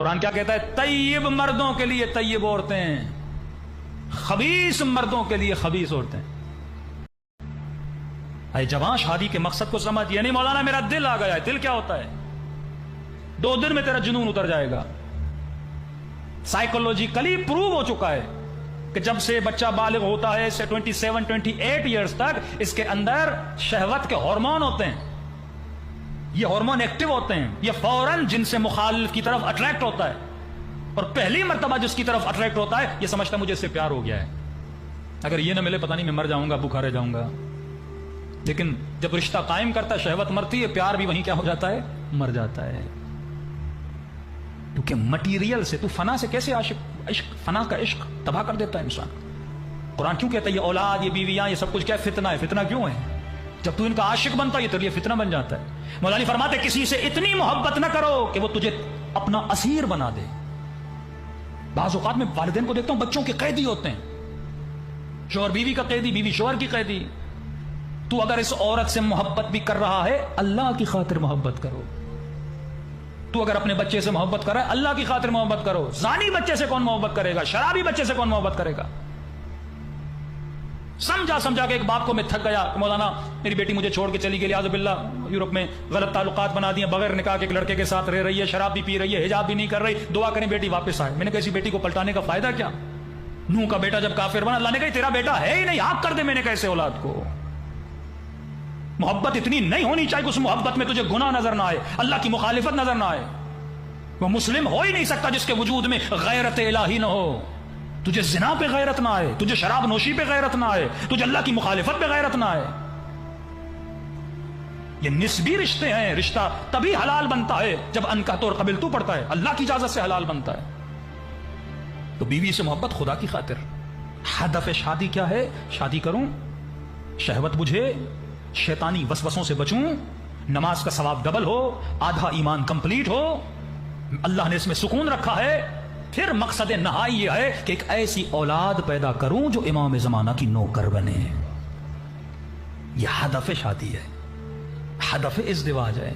قرآن کیا کہتا ہے؟ طیب مردوں کے لیے طیب عورتیں، خبیث مردوں کے لیے خبیث عورتیں۔ اے جوان، شادی کے مقصد کو سمجھ۔ یہ نہیں مولانا میرا دل آ گیا ہے۔ دل کیا ہوتا ہے؟ 2 دن میں تیرا جنون اتر جائے گا۔ سائیکولوجیکلی پروو ہو چکا ہے کہ جب سے بچہ بالغ ہوتا ہے سے 27-28 ایئرز تک اس کے اندر شہوت کے ہارمون ہوتے ہیں، یہ ہارمون ایکٹیو ہوتے ہیں، یہ فوراً جن سے مخالف کی طرف اٹریکٹ ہوتا ہے، اور پہلی مرتبہ جس کی طرف اٹریکٹ ہوتا ہے یہ سمجھتا مجھے اس سے پیار ہو گیا ہے، اگر یہ نہ ملے پتہ نہیں میں مر جاؤں گا، بھوکا رہ جاؤں گا۔ لیکن جب رشتہ قائم کرتا ہے شہوت مرتی ہے، پیار بھی وہیں کیا ہو جاتا ہے؟ مر جاتا ہے۔ کیونکہ مٹیریل سے تو فنا سے کیسے عشق فنا کا عشق تباہ کر دیتا ہے انسان۔ قرآن کیوں کہتا ہے یہ اولاد، یہ بیویاں، یہ سب کچھ کیا فتنہ ہے؟ فتنہ کیوں ہے؟ جب تو ان کا عاشق بنتا ہے یہ تیرے لیے فتنہ بن جاتا ہے۔ مولا علی فرماتے کسی سے اتنی محبت نہ کرو کہ وہ تجھے اپنا اسیر بنا دے۔ بعض اوقات میں والدین کو دیکھتا ہوں بچوں کے قیدی ہوتے ہیں، شوہر بیوی کا قیدی، بیوی شوہر کی قیدی۔ تو اگر اس عورت سے محبت بھی کر رہا ہے اللہ کی خاطر محبت کرو۔ تو اگر اپنے بچے سے محبت کر رہا ہے اللہ کی خاطر محبت کرو۔ زانی بچے سے کون محبت کرے گا؟ شرابی بچے سے کون محبت کرے گا؟ سمجھا کے ایک باپ کو میں تھک گیا کہ مولانا میری بیٹی مجھے چھوڑ کے چلی گئی، لہٰذا باللہ یورپ میں غلط تعلقات بنا دیے، بغیر نکاح کے ایک لڑکے کے ساتھ رہ رہی ہے، شراب بھی پی رہی ہے، حجاب بھی نہیں کر رہی، دعا کریں بیٹی واپس آئے۔ میں نے کہا ایسی بیٹی کو پلٹانے کا فائدہ کیا؟ نوح کا بیٹا جب کافر بنا، اللہ نے کہا تیرا بیٹا ہے ہی نہیں، آپ کر دے۔ میں نے کہا ایسے اولاد کو محبت اتنی نہیں ہونی چاہیے کہ اس محبت میں تجھے گناہ نظر نہ آئے، اللہ کی مخالفت نظر نہ آئے۔ وہ مسلم ہو ہی نہیں سکتا جس کے وجود میں غیرت الہی نہ ہو۔ تجھے زنا پہ غیرت نہ آئے، تجھے شراب نوشی پہ غیرت نہ آئے، تجھے اللہ کی مخالفت پہ غیرت نہ آئے۔ یہ نسبی رشتے ہیں۔ رشتہ تبھی حلال بنتا ہے جب انکحت اور قبلتو پڑتا ہے، اللہ کی اجازت سے حلال بنتا ہے۔ تو بیوی سے محبت خدا کی خاطر۔ ہدف شادی کیا ہے؟ شادی کروں، شہوت بجھے، شیطانی وسوسوں سے بچوں، نماز کا ثواب ڈبل ہو، آدھا ایمان کمپلیٹ ہو، اللہ نے اس میں سکون رکھا ہے۔ پھر مقصد نہائی یہ ہے کہ ایک ایسی اولاد پیدا کروں جو امام زمانہ کی نوکر بنے۔ یہ ہدف شادی ہے، ہدف ازدواج ہے۔